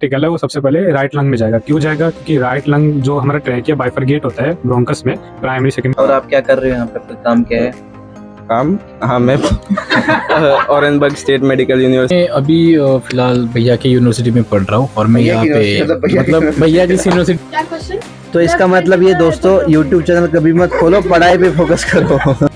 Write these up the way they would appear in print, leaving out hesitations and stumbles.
Particle है वो सबसे पहले राइट लंग में जाएगा। क्यों जाएगा? क्योंकि राइट लंग जो हमारा ट्रैकिया बाइफरगेट होता है ब्रोंकस में, प्राइमरी सेकेंडरी। और आप क्या कर रहे हो यहाँ पे, काम क्या है? काम? हाँ, मैं ऑरेंजबर्ग स्टेट मेडिकल यूनिवर्सिटी अभी फिलहाल भैया की यूनिवर्सिटी में पढ़ रहा हूँ और मैं यहाँ पे मतलब भैया की यूनिवर्सिटी। तो इसका मतलब ये दोस्तों, YouTube चैनल कभी मत खोलो, पढ़ाई पे फोकस करो।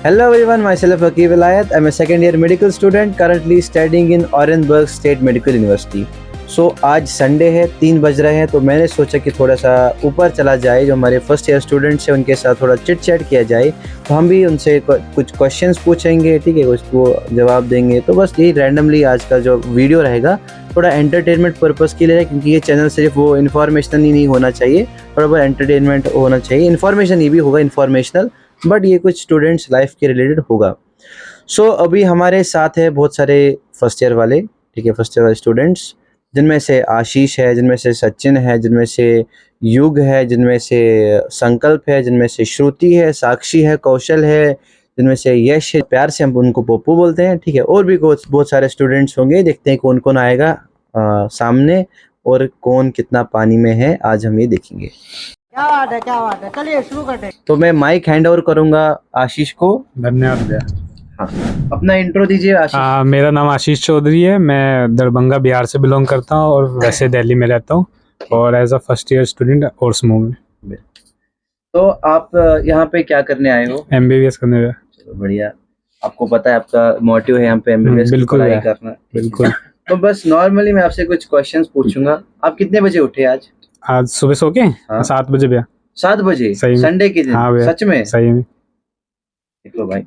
Hello everyone, myself Aqib Vilayat. I'm a second year medical student currently studying in Orenburg State Medical University. So आज संडे है, 3 बज रहे हैं, तो मैंने सोचा कि थोड़ा सा ऊपर चला जाए, जो हमारे फर्स्ट ईयर स्टूडेंट्स हैं उनके साथ थोड़ा चिट चैट किया जाए। तो हम भी उनसे कुछ क्वेश्चंस पूछेंगे, ठीक है, कुछ वो जवाब देंगे। तो बस यही रैंडमली आज का जो वीडियो रहेगा थोड़ा एंटरटेनमेंट पर्पज़ के लिए है, क्योंकि ये चैनल सिर्फ वो इन्फॉर्मेशनल ही नहीं होना चाहिए, थोड़ा बहुत एंटरटेनमेंट होना चाहिए। इन्फॉर्मेशन ये भी होगा इन्फॉर्मेशनल, बट ये कुछ स्टूडेंट्स लाइफ के रिलेटेड होगा। सो अभी हमारे साथ है बहुत सारे फर्स्ट ईयर वाले, ठीक है, फर्स्ट ईयर वाले स्टूडेंट्स, जिनमें से आशीष है, जिनमें से सचिन है, जिनमें से युग है, जिनमें से संकल्प है, जिनमें से श्रुति है, साक्षी है, कौशल है, जिनमें से यश है। प्यार से हम उनको पप्पू बोलते हैं, ठीक है। और भी बहुत सारे स्टूडेंट्स होंगे, देखते हैं कौन कौन आएगा सामने और कौन कितना पानी में है, आज हम ये देखेंगे। क्या बात है, चलिए शुरू करते हैं। तो मैं माइक हैंड ओवर करूंगा आशीष को। धन्यवाद भैया। हाँ, अपना इंट्रो दीजिए आशीष। मेरा नाम आशीष चौधरी है, मैं दरभंगा बिहार से बिलोंग करता हूँ और वैसे दिल्ली में रहता हूँ और as a first year student course में। तो आप यहाँ पे क्या करने आए हो? MBBS करने हुए। चलो बढ़िया, आपको पता है आपका मोटिव है यहाँ पे MBBS की पढ़ाई करना। बिल्कुल। तो बस नॉर्मली मैं आपसे कुछ क्वेश्चंस पूछूंगा। आप कितने बजे उठे आज? आज सुबह सो के 7 बजे भैया। 7 बजे? सही में? संडे के दिन? हाँ भैया। सच में? सही में। देखो भाई,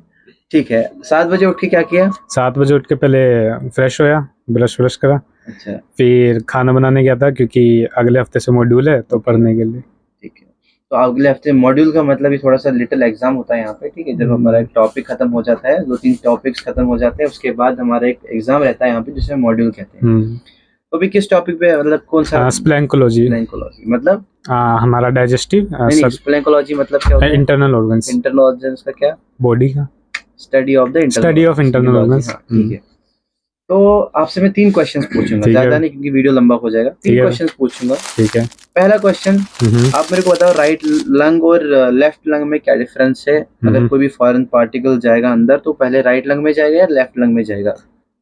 ठीक है। 7 बजे उठ के क्या किया? 7 बजे उठ के पहले फ्रेश होया, ब्रश करा, अच्छा, फिर खाना बनाने गया था क्योंकि अगले हफ्ते से मॉड्यूल है तो पढ़ने के लिए। ठीक है। तो अगले हफ्ते मॉड्यूल का मतलब ही थोड़ा सा लिटिल एग्जाम होता है यहाँ पे, ठीक है। जब हमारा एक टॉपिक खत्म हो जाता है, 2-3 टॉपिक्स खत्म हो जाते हैं, उसके बाद हमारा एक एग्जाम रहता है यहाँ पे जिसे मॉड्यूल कहते हैं। तो अभी किस टॉपिक पे, मतलब कौन सा? स्प्लैंकोलॉजी। मतलब हमारा डाइजेस्टिव। स्प्लैंकोलॉजी मतलब क्या होता है? Internal organs. इंटरनल ऑर्गन्स का क्या? बॉडी का स्टडी ऑफ इंटरनल ऑर्गन्स। ठीक है। तो आपसे मैं 3 क्वेश्चंस पूछूंगा, ज्यादा नहीं क्योंकि वीडियो लंबा हो जाएगा। 3 क्वेश्चंस पूछूंगा, ठीक है। पहला क्वेश्चन, आप मेरे को बताओ राइट लंग और लेफ्ट लंग में क्या डिफरेंस है? अगर कोई भी फॉरेन पार्टिकल जाएगा अंदर तो पहले राइट लंग में जाएगा या लेफ्ट लंग में जाएगा?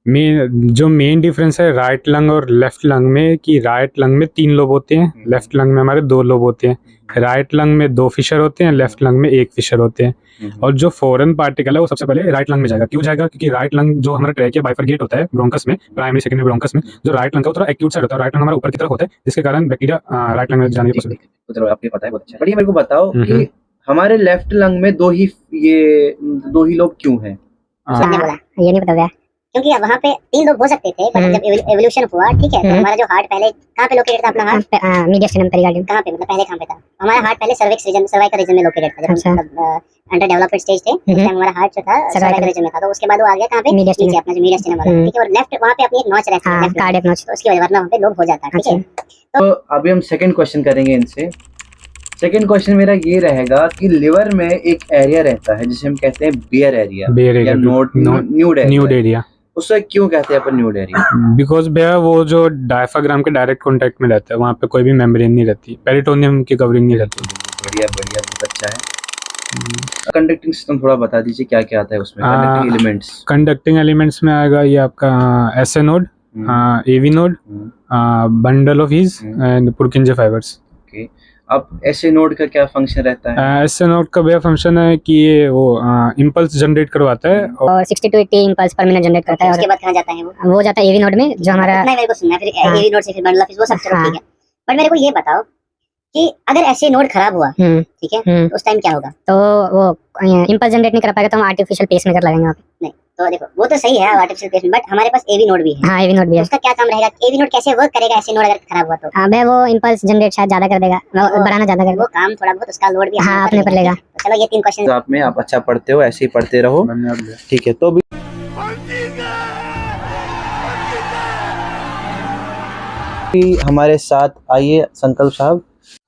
मेन डिफरेंस है राइट लंग और लेफ्ट लंग में कि राइट लंग में 3 लोब होते हैं, लेफ्ट लंग में हमारे 2 लोब होते हैं। राइट लंग में 2 फिशर होते हैं, लेफ्ट लंग में 1 फिशर होते हैं। और जो फॉरेन पार्टिकल है वो सबसे पहले राइट लंग में जाएगा। क्यों जाएगा? क्योंकि राइट लंग जो हमारा ट्रैकिया बाइफरगेट होता है ब्रोंकस में, प्राइमरी सेकेंडरी ब्रोंकस में, जो राइट लंग का थोड़ा एक्यूट साइड होता है, राइट लंग हमारा ऊपर की तरफ होता है, जिसके कारण बैक्टीरिया राइट लंग में जाने की पॉसिबिलिटी। तो आपको पता है, बहुत अच्छा। बढ़िया, मेरे को बताओ कि हमारे लेफ्ट लंग में 2 ही लोब क्यों है? ये नहीं पता, क्योंकि वहाँ पे 3 लोग हो सकते थे, पर जब एवोल्यूशन हुआ, ठीक है, तो हमारा जो हार्ट पहले कहाँ पे लोकेटेड था? अपना हार्ट मीडियस्टर्नम पेरिकार्डियम। कहाँ पे, मतलब पहले कहाँ पे था? हमारा हार्ट पहले सर्वाइकल रीजन में लोकेटेड था, जब अंडर डेवलपमेंट स्टेज थे, उस टाइम हमारा हार्ट जो था सर्वाइकल रीजन में था। तो उसके बाद वो आ गया कहाँ पे? नीचे, अपना जो मीडियस्टर्नम वाला, ठीक है। और लेफ्ट वहाँ पे अपनी एक नॉच रहती है, कार्डियक नॉच, तो उसकी वजह वरना वहाँ पे लोब हो जाता है, ठीक है। तो अभी हम सेकंड क्वेश्चन करेंगे इनसे। सेकंड क्वेश्चन मेरा ये रहेगा कि लिवर में एक एरिया रहता है जिसे हम कहते हैं बेयर एरिया या न्यूड एरिया। उससे क्यों कहते हैं अपन न्यूड एरिया? बिकॉज भैया वो जो डायफ्राग्राम के डायरेक्ट कांटेक्ट में रहता है, वहाँ पे कोई भी मेम्ब्रेन नहीं रहती, पेरिटोनियम की कवरिंग नहीं रहती। बढ़िया, बहुत अच्छा है। कंडक्टिंग सिस्टम थोड़ा बता दीजिए, क्या क्या आता है उसमें? Conducting elements. कंडक्टिंग एलिमेंट्स में आएगा ये आपका SA node, AV node, bundle of His and Purkinje fibres. Okay, अब एसए नोड का क्या फंक्शन रहता है? एसए नोड का भैया फंक्शन है कि ये वो इंपल्स जनरेट करवाता है और 60 to 80 इंपल्स पर मिनट जनरेट करता है। उसके बाद कहाँ जाता है वो जाता है एवी नोड में, जो हमारा नहीं, मेरे को सुनना है फिर एवी नोड से फिर बंडल ऑफ हीज, वो सब चलो ठीक है। बट मेरे को ये बताओ कि अगर ऐसे नोड खराब हुआ, ठीक है, तो उस टाइम क्या होगा? तो वो इंपल्स जनरेट नहीं कर पाएगा, तो हम आर्टिफिशियल पेसमेकर लगाएंगे वहाँ पे। नहीं, तो देखो वो तो सही है आर्टिफिशियल पेस, बट हमारे पास एवी नोड भी है। हाँ, एवी नोड भी है। उसका क्या काम रहेगा? एवी नोड कैसे वर्क करेगा ऐसे नोड अगर खराब हुआ तो? हाँ, वो इंपल्स जनरेट शायद ज्यादा कर देगा, बढ़ाना ज्यादा कर, वो काम थोड़ा बहुत उसका लोड भी हाँ अपने पर लेगा। तो चलो ये 3 क्वेश्चन आप में, आप अच्छा पढ़ते हो, ऐसे ही पढ़ते रहो, ठीक है। तो भी हमारे साथ आइए संकल्प साहब।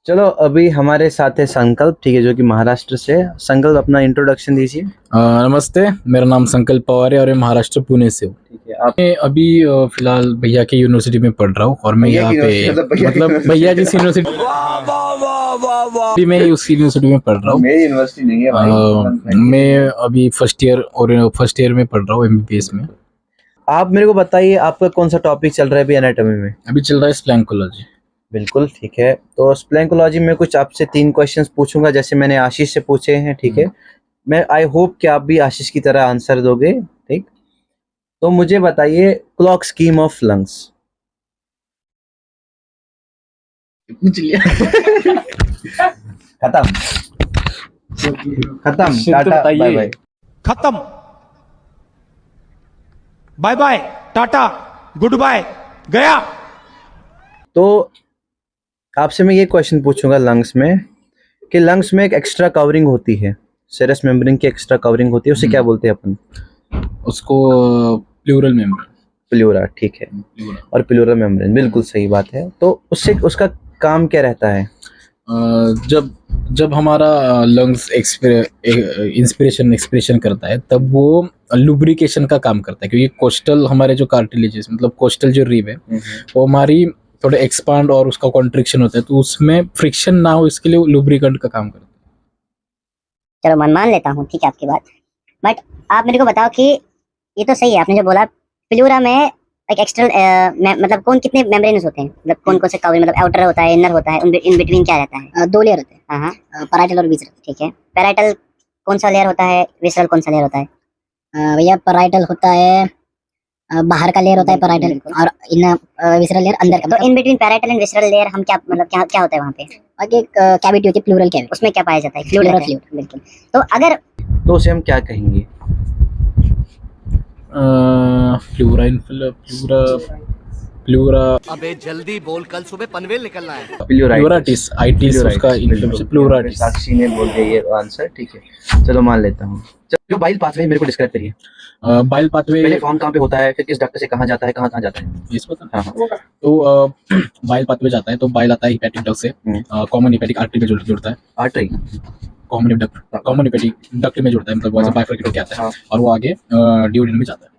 चलो अभी हमारे साथ है संकल्प, ठीक है, जो कि महाराष्ट्र से। संकल्प अपना इंट्रोडक्शन दीजिए। नमस्ते, मेरा नाम संकल्प पवार है और मैं महाराष्ट्र पुणे से हूँ। ठीक है, आप मैं अभी फिलहाल भैया की यूनिवर्सिटी में पढ़ रहा हूँ और मैं भैया यहाँ की पे यूनिवर्सिटी, मतलब भैया जी यूनिवर्सिटी मैं उस यूनिवर्सिटी में पढ़ रहा हूँ। मेरी यूनिवर्सिटी नहीं है भाई। मैं अभी फर्स्ट ईयर में पढ़ रहा हूँ एमबीबीएस में। आप मेरे को बताइए आपका कौन सा टॉपिक चल रहा है अभी एनाटॉमी में? अभी चल रहा है स्प्लैंकोलॉजी। बिल्कुल ठीक है। तो स्प्लैंकोलॉजी में कुछ आपसे 3 क्वेश्चंस पूछूंगा, जैसे मैंने आशीष से पूछे हैं, ठीक है। मैं आई होप कि आप भी आशीष की तरह आंसर दोगे, ठीक। तो मुझे बताइए क्लॉक स्कीम ऑफ लंग्स। पूछ लिया। खत्म खत्म, टाटा बाय बाय। खत्म, bye bye, tata, goodbye, गया। तो आपसे मैं ये क्वेश्चन पूछूंगा लंग्स में, कि लंग्स में एक एक्स्ट्रा कवरिंग होती है, सेरस मेम्ब्रेन की एक्स्ट्रा कवरिंग होती है, उसे क्या बोलते हैं अपन? उसको प्लूरल मेम्ब्रेन। प्लूरा, ठीक है। और प्लूरल मेम्ब्रेन, बिल्कुल सही बात है। तो उससे उसका काम क्या रहता है? जब हमारा लंग्स इंस्पिरेशन एक्सप्रेशन करता है तब वो लुब्रिकेशन का काम करता है, क्योंकि कोस्टल हमारे जो कार्टिलेजेस मतलब कोस्टल जो रिब है वो हमारी थोड़ा एक्सपांड और उसका कॉन्ट्रिक्शन होता है, तो उसमें फ्रिक्शन ना हो इसके लिए लुब्रिकेंट का काम करता है। चलो मान लेता हूँ, ठीक है आपकी बात। बट आप मेरे को बताओ कि ये तो सही है आपने जो बोला, प्लूरा में एक एक्सटर्नल मतलब कौन कितने मेम्ब्रेन्स होते हैं, मतलब कौन कौन से कवरिंग, मतलब आउटर होता है, इनर होता है, इन बिटवीन क्या रहता है? 2 लेयर होते हैं। हाँ, पैराइटल और विसरल। ठीक है, पैराइटल कौन सा लेयर होता है, विसरल कौन सा लेयर होता है? भैया पैराइटल होता है बाहर का लेयर होता है पैराइटल, और विसरल लेयर अंदर का। तो in between parietal and visceral layer हम क्या मतलब क्या होता है वहाँ पे? आगे एक कैविटी होती है, प्लूरल कैविटी। उसमें क्या पाया जाता है? फ्लूइड। बिल्कुल। तो अगर तो उसे हम क्या कहेंगे? प्लूरा अबे जल्दी बोल, कल सुबह पनवेल निकलना है। प्लूराटिस आइटिस उसका प्लूराटिस। साक्षी ने बोल दिया ये आंसर, ठीक है। चलो मान लेता हूँ। जो बाइल पाथवे मेरे को डिस्क्राइब करिए। बाइल पाथवे पहले कौन कहाँ पे होता है, फिर किस डक्ट से कहाँ जाता है, कहाँ जाता है? इस पता? हाँ हाँ। तो बाइल पाथवे जाता है तो बाइल आता है हिपैटिक डक्ट से, कॉमन हिपैटिक आर्टरी में जुड़ता है। आर्टरी कॉमन हिपैटिक डक्ट में जुड़ता है, मतलब वैसे बाइफरकेट होके आता है और वो आगे डिओडिनम में जाता है।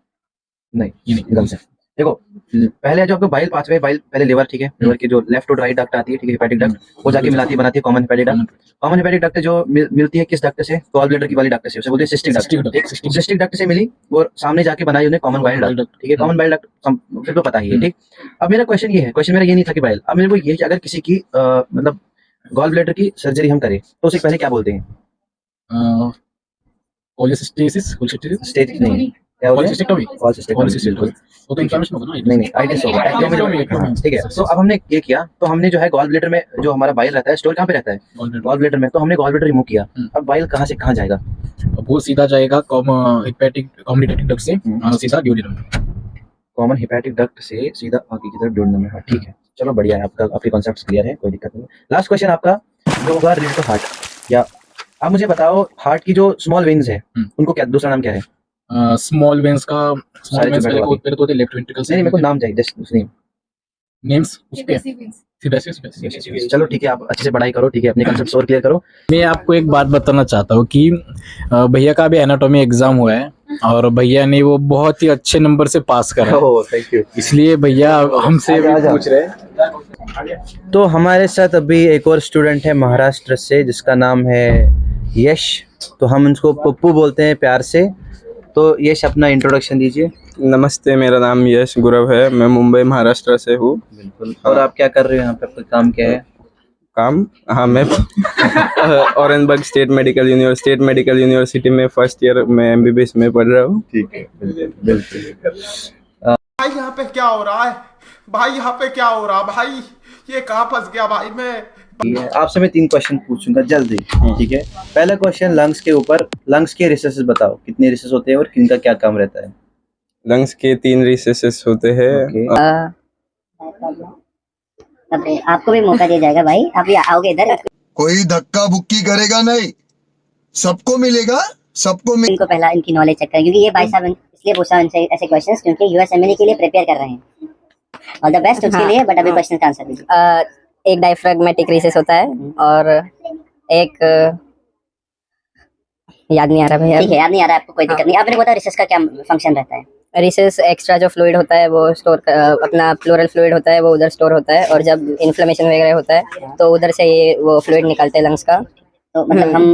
नहीं, ये नहीं गलत है। देखो, पहले जो आपको बाइल पाथवे, बाइल पहले लिवर, ठीक है, लिवर की जो लेफ्ट और राइट डक्ट आती है, ठीक है, हिपैटिक डक्ट, वो जाके मिलाती है, बनाती है common hepatic duct. Common hepatic duct जो मिलती है किस डक्ट से? गॉल ब्लैडर की वाली डक्ट से, उसे बोलते हैं सिस्टिक डक्ट। सिस्टिक डक्ट से मिली और सामने जाके बनाई उन्हें कॉमन बाइल डक्ट, ठीक है। कॉमन बाइल डक्ट फिर तो पता ही है, ठीक। अब मेरा क्वेश्चन ये है, क्वेश्चन मेरा ये नहीं था कि बाइल, अब मेरे को ये है कि अगर किसी की मतलब गॉल ब्लैडर की सर्जरी हम करें तो उसे पहले क्या बोलते हैं? स्टेज नहीं, क्या बोलते हैं? पॉलिसिस्टेक्टोमी। वो तो इन्फ्लेमेशन होगा ना? नहीं, आइटिस होगा, ठीक है। तो अब हमने ये किया, तो हमने जो है गॉल ब्लैडर में जो हमारा बाइल रहता है, स्टोर कहाँ पे रहता है? गॉल ब्लैडर में। तो हमने गॉल ब्लैडर रिमूव किया, अब बाइल कहाँ से कहाँ जाएगा? वो सीधा जाएगा हिपैटिक कॉमन हिपैटिक डक्ट से सीधा डिओडिनम में। कॉमन हिपैटिक डक्ट से सीधा आगे की तरफ डिओडिनम में। ठीक है, चलो बढ़िया है, आपके कॉन्सेप्ट्स क्लियर है, कोई दिक्कत नहीं। लास्ट क्वेश्चन आपका जो होगा रिलेटेड टू हार्ट। या आप मुझे बताओ, हार्ट की जो स्मॉल वेन्स है उनको क्या दूसरा नाम क्या है? स्मॉल वेन्स का पहले तो होते लेफ्ट वेंट्रिकल। नहीं, मेरे को नाम चाहिए, जस्ट नेम। नेम्स उसके। चलो ठीक है, आप अच्छे से पढ़ाई करो, ठीक है, अपने कॉन्सेप्ट्स और क्लियर करो। मैं आपको एक बात बताना चाहता हूँ कि भैया का भी एनाटॉमी एग्जाम हुआ है और भैया ने वो बहुत ही अच्छे नंबर से पास करा है, थैंक यू। इसलिए भैया हमसे भी पूछ रहे हैं। तो हमारे साथ अभी एक और स्टूडेंट है महाराष्ट्र से, जिसका नाम है यश, तो हम उनको पप्पू बोलते हैं प्यार से। तो यश, अपना इंट्रोडक्शन दीजिए। नमस्ते, मेरा नाम यश गुरव है, मैं मुंबई महाराष्ट्र से हूँ। बिल्कुल। और आप क्या कर रहे हो यहाँ पे, आपका काम क्या है? काम, हाँ, मैं ऑरेंजबर्ग स्टेट मेडिकल यूनिवर्सिटी में फर्स्ट ईयर में एमबीबीएस में पढ़ रहा हूँ। ठीक है, बिल्कुल। भाई यहाँ पे क्या हो रहा है? भाई यहाँ पे क्या हो रहा है? भाई ये कहाँ फंस गया भाई मैं? आपसे मैं 3 क्वेश्चन पूछूंगा जल्दी, ठीक है। पहला क्वेश्चन लंग्स के ऊपर, लंग्स के रिसेसेस बताओ, कितने रिसेस होते हैं और किनका क्या काम रहता है? लंग्स के 3 रिसेसेस होते हैं। आपको भी मौका दिया जाएगा भाई, आप भी आओगे इधर। कोई धक्का बुक्की करेगा नहीं, सबको मिलेगा, इनको पहला इनकी नॉलेज चेक करें, क्योंकि ये भाई साहब इसलिए पूछा उनसे ऐसे क्वेश्चंस क्योंकि यूएसएमएलए के लिए प्रिपेयर कर रहे हैं। ऑल द बेस्ट उसके लिए, बट अभी क्वेश्चन का आंसर दीजिए। एक डायफ्रैग्मेटिक रिसेस होता है और एक याद नहीं आ रहा भैया। ठीक है, याद नहीं आ रहा आपको, कोई दिक्कत नहीं। आप मेरे को बताओ रिसेस का क्या फंक्शन रहता है? रिसेस एक्स्ट्रा जो फ्लूइड होता है वो स्टोर अपना प्लूरल फ्लूइड होता है वो उधर स्टोर होता है, और जब इन्फ्लेमेशन वगैरह होता है तो उधर से ये वो फ्लूइड निकलते हैं लंग्स का। तो मतलब हम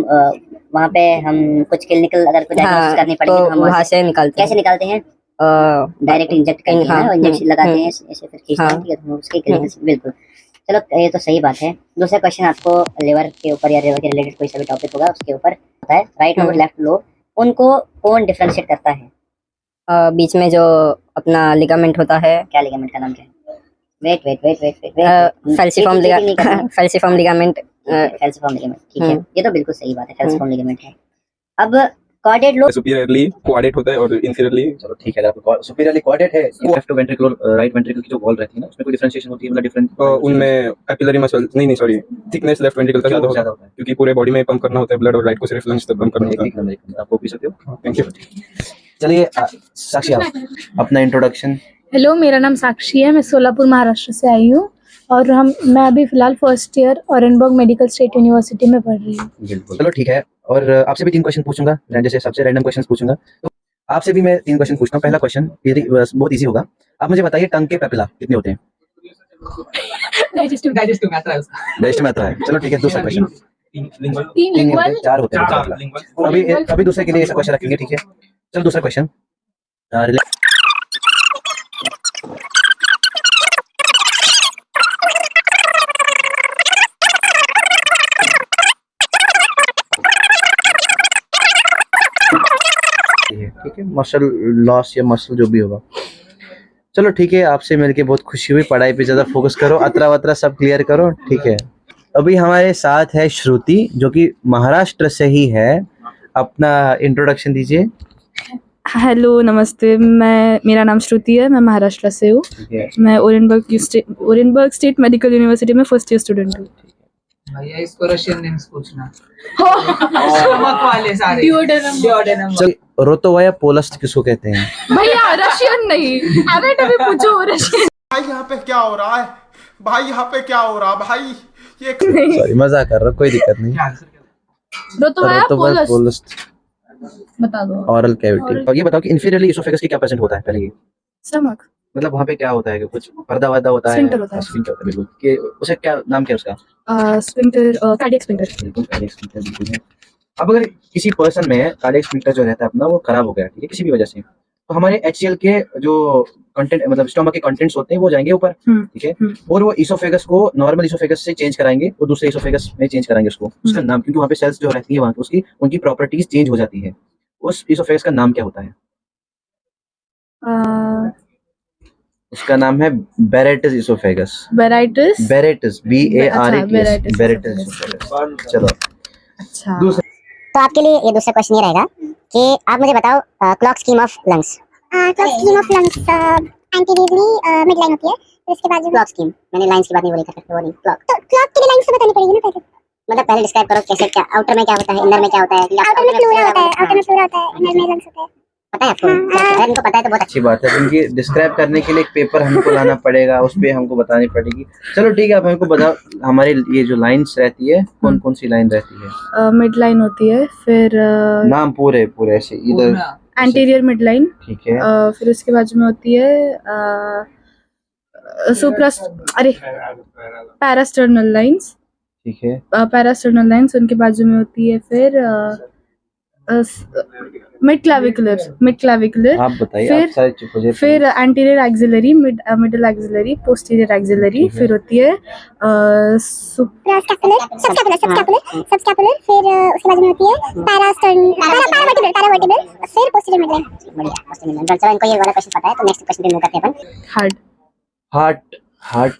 वहाँ पे हम कुछ क्लिनिकल अगर कुछ डायग्नोसिस करनी पड़ेगी तो हम वहाँ से निकालते हैं। कैसे निकालते हैं? डायरेक्ट इंजेक्ट करके ना, इंजेक्शन लगाते हैं ऐसे फिर खींचते हैं, ठीक है, उसके क्लिनिकल बिल्कुल। चलो ये तो सही बात है। दूसरा क्वेश्चन आपको लिवर के ऊपर या लिवर के रिलेटेड कोई सा भी टॉपिक होगा उसके ऊपर होता है। राइट लोब लेफ्ट लोब, उनको कौन डिफरेंशिएट करता है? बीच में जो अपना लिगामेंट होता है, क्या लिगामेंट का नाम क्या है? Wait falciform ligament. Falciform ligament, ठीक है, ये तो बिल्कुल सही बात है, फैल्सिफॉर्म लिगामेंट है। अब कॉर्डेट लोब सुपीरियरली क्वाड्रेट होता है और इंफीरियरली, चलो ठीक है, आपको सुपीरियरली क्वाड्रेट है, लेफ्ट वेंट्रिकल और राइट वेंट्रिकल की जो वॉल रहती है ना, उसमें कोई डिफरेंशिएशन होती है? मतलब डिफरेंट उनमें कैपिलरी मसल नहीं सॉरी थिकनेस लेफ्ट वेंट्रिकल का ज्यादा होता है क्योंकि पूरे बॉडी में पंप करना होता है ब्लड, और राइट को सिर्फ लंग्स तक पंप करना होता है। आपको पूछ सकते हो। Thank you. चलिए साक्षी आप अपना इंट्रोडक्शन। हेलो, मेरा नाम साक्षी है, मैं सोलापुर महाराष्ट्र से आई हूँ और मैं अभी फिलहाल first year Orenburg medical state university में पढ़ रही हूँ। बिल्कुल, चलो ठीक है। और आपसे भी 3 क्वेश्चन पूछूंगा, जैसे सबसे रैंडम क्वेश्चन पूछूंगा, तो आपसे भी मैं 3 क्वेश्चन पूछता हूँ। पहला क्वेश्चन बहुत इजी होगा, आप मुझे बताइए टंग के पेपिला कितने होते हैं? डाइजेस्टिव में आता है उसका। डाइजेस्टिव में आता है, चलो ठीक है। दूसरा क्वेश्चन, 3 लिंगुअल, 4 होते हैं। अभी दूसरे के लिए ऐसा क्वेश्चन रखेंगे, ठीक है। चलो दूसरा क्वेश्चन, ठीक है, मसल लॉस या मसल जो भी होगा। चलो ठीक है, आपसे मिलके बहुत खुशी हुई। पढ़ाई पे ज्यादा फोकस करो, अतरा वतरा सब क्लियर करो, ठीक है। अभी हमारे साथ है श्रुति जो कि महाराष्ट्र से ही है। अपना इंट्रोडक्शन दीजिए। हेलो, नमस्ते, मेरा नाम श्रुति है, मैं महाराष्ट्र से हूँ। मैं ओरेनबर्ग स्टेट मेडिकल यूनिवर्सिटी में फर्स्ट ईयर स्टूडेंट हूँ। भैया इसको रशियन नेम्स पूछना। नमक वाले सारे। डिओडेनम। चल, रोतोवाया पोलस्ट किसको कहते हैं? भैया रशियन नहीं, अभी पूछो रशियन। भाई यहाँ पे क्या हो रहा है? भाई यहाँ पे क्या हो रहा भाई? ये सॉरी, मजाक कर रहा हूँ, कोई दिक्कत नहीं। रोतोवाया पोलस्ट बता दो। Oral cavity. और ये बताओ कि इंफीरियरली इसोफेगस की क्या परसेंट होता है? पहले ये स्टमक, मतलब वहाँ पे क्या होता है कि कुछ पर्दा वर्दा होता है? स्फिंक्टर होता है। स्फिंक्टर होता है, बिल्कुल। कि उसे क्या नाम क्या है उसका? Sphincter, cardiac sphincter. बिल्कुल, कार्डियक स्फिंक्टर, बिल्कुल है। अब अगर किसी पर्सन में कार्डियक स्फिंक्टर जो रहता है अपना वो खराब हो गया, ठीक है, किसी भी वजह से, तो हमारे HCl के जो कंटेंट मतलब स्टमक के कंटेंट्स होते हैं वो जाएंगे ऊपर, ठीक है, और वो इसोफेगस को नॉर्मल इसोफेगस से चेंज कराएंगे और दूसरे इसोफेगस में चेंज कराएंगे उसको। उसका नाम, क्योंकि वहाँ पे सेल्स जो रहती है वहाँ उसकी उनकी प्रॉपर्टीज चेंज हो जाती है, उस इसोफेगस का नाम क्या होता है? उसका नाम है Barrett's oesophagus. Barrett's, BARATIS, Barrett's oesophagus. चलो अच्छा, तो आपके लिए ये दूसरा क्वेश्चन ये रहेगा कि आप मुझे बताओ clock scheme of lungs. Clock scheme of lungs anteriorly mid line होती है, फिर उसके बाद क्लॉक स्कीम, मैंने लाइंस की बात नहीं बोली कर सकते, वो नहीं क्लॉक। तो क्लॉक के लिए लाइंस तो बतानी पड़ेगी ना पहले। मतलब पहले डिस्क्राइब करो कैसे, क्या आउटर में क्या होता है, इनर में क्या होता है? आउटर में फ्लोरा होता है, आउटर में फ्लोरा होता है, इनर में लंग्स होता है। पता है आपको? अगर इनको पता है तो बहुत अच्छी बात है, क्योंकि डिस्क्राइब करने के लिए एक पेपर हमको लाना पड़ेगा, उस पे हमको बतानी पड़ेगी। चलो ठीक है, आप हमको बताओ हमारे ये जो लाइंस रहती है कौन कौन सी लाइन रहती है? मिड लाइन होती है, फिर नाम पूरे ऐसे इधर एंटीरियर मिड लाइन, ठीक है, फिर उसके बाजू में होती है पैरास्टर्नल लाइंस, ठीक है, पैरास्टर्नल लाइंस, उनके बाजू में होती है फिर मिड क्लाविकुलर, आप बताइए, फिर आप सारे चुप हो जाइए। फिर anterior axillary, middle axillary, posterior axillary, फिर होती है सबस्कैपुलर, फिर उसके बाद में होती है पैरावर्टिब्रल, फिर पोस्टीरियर मिड लाइन। बढ़िया। चलो इनको ये वाला क्वेश्चन पता है तो नेक्स्ट क्वेश्चन पे मूव करते हैं अपन। हार्ट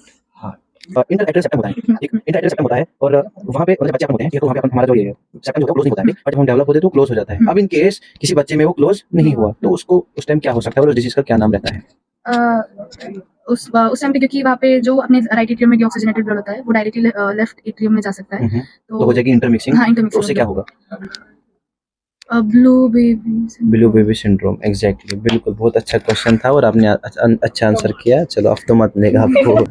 इंटरएक्टल सेप्टम होता है, एक इंटरएक्टल सेप्टम होता है, और वहाँ पे मतलब बच्चे अपन होते हैं, तो वहाँ पे हमारा जो ये सेप्टम जो क्लोज नहीं होता है, बट हम डेवलप होते हैं तो क्लोज हो जाता है। अब इन केस किसी बच्चे में वो क्लोज नहीं हुआ तो उसको उस टाइम क्या हो सकता है और उस डिजीज का क्या नाम रहता है? उस टाइम पे, क्योंकि वहाँ पे जो अपने राइट एट्रियम में ऑक्सीजनेटेड ब्लड होता है वो डायरेक्टली लेफ्ट एट्रियम में जा सकता है, तो हो जाएगी इंटरमिक्सिंग। हाँ, इंटरमिक्सिंग। उससे क्या होगा? ब्लू बेबी सिंड्रोम, एग्जैक्टली, बिल्कुल। बहुत अच्छा क्वेश्चन था और आपने अच्छा आंसर किया। चलो अब तो मत मिलेगा आपको।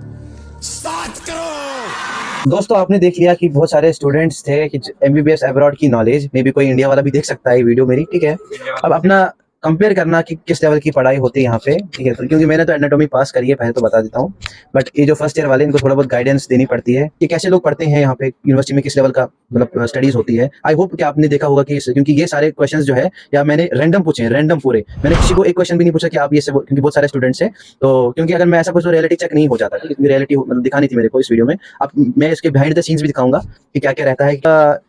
दोस्तों आपने देख लिया कि बहुत सारे स्टूडेंट्स थे कि एमबीबीएस अब्रॉड की नॉलेज मे भी कोई इंडिया वाला भी देख सकता है ये वीडियो मेरी, ठीक है। अब अपना कंपेयर करना कि किस लेवल की पढ़ाई होती है यहाँ पे, ठीक है। तो क्योंकि मैंने तो एनाटॉमी पास करी है, पहले तो बता देता हूँ, बट ये जो फर्स्ट ईयर वाले इनको थोड़ा बहुत गाइडेंस देनी पड़ती है कि कैसे लोग पढ़ते हैं यहाँ पे यूनिवर्सिटी में, किस लेवल का मतलब स्टडीज होती है। आई होप कि आपने देखा होगा कि क्योंकि ये सारे क्वेश्चंस जो है या मैंने रैंडम पूछे हैं, रैंडम पूरे, मैंने किसी को एक क्वेश्चन भी नहीं पूछा कि आप ये सब, क्योंकि बहुत सारे स्टूडेंट्स हैं। तो क्योंकि अगर मैं ऐसा कुछ तो रियलिटी चेक नहीं हो जाता, क्योंकि रियलिटी मतलब दिखानी थी मेरे को इस वीडियो में। अब मैं इसके बिहाइंड द सीन्स भी दिखाऊंगा कि क्या क्या रहता है।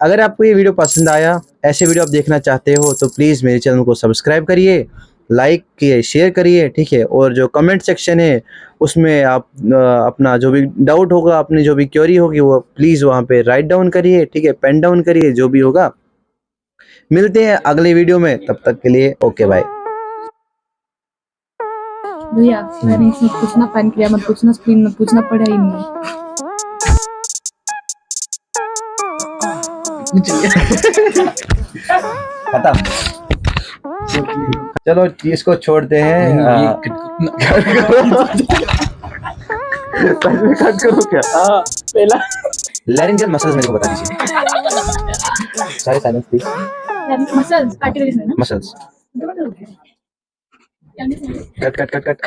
अगर आपको ये वीडियो पसंद आया, ऐसे वीडियो आप देखना चाहते हो, तो प्लीज़ मेरे चैनल को सब्सक्राइब करिए, लाइक किए, शेयर करिए, ठीक है। और जो कमेंट सेक्शन है उसमें आप अपना जो भी डाउट होगा, अपनी जो भी क्वेरी होगी, वो प्लीज़ वहाँ पे राइट डाउन करिए, ठीक है, पेन डाउन करिए, जो भी होगा। मिलते हैं अगले वीडियो में, तब तक के लिए ओके बाय। भैया मैंने इसमें पूछना पैन किया मत पूछना, स्क्रीन मत पूछना, पढ़ाई नहीं। खत्म। चलो इसको छोड़ते हैं। कट करो क्या? पहला लैरिंजियल मसल्स मेरे को बता दीजिए। सारे साइलेंस प्लीज। मसल्स, आर्टिकल्स है ना? Muscles. Cut cut cut cut.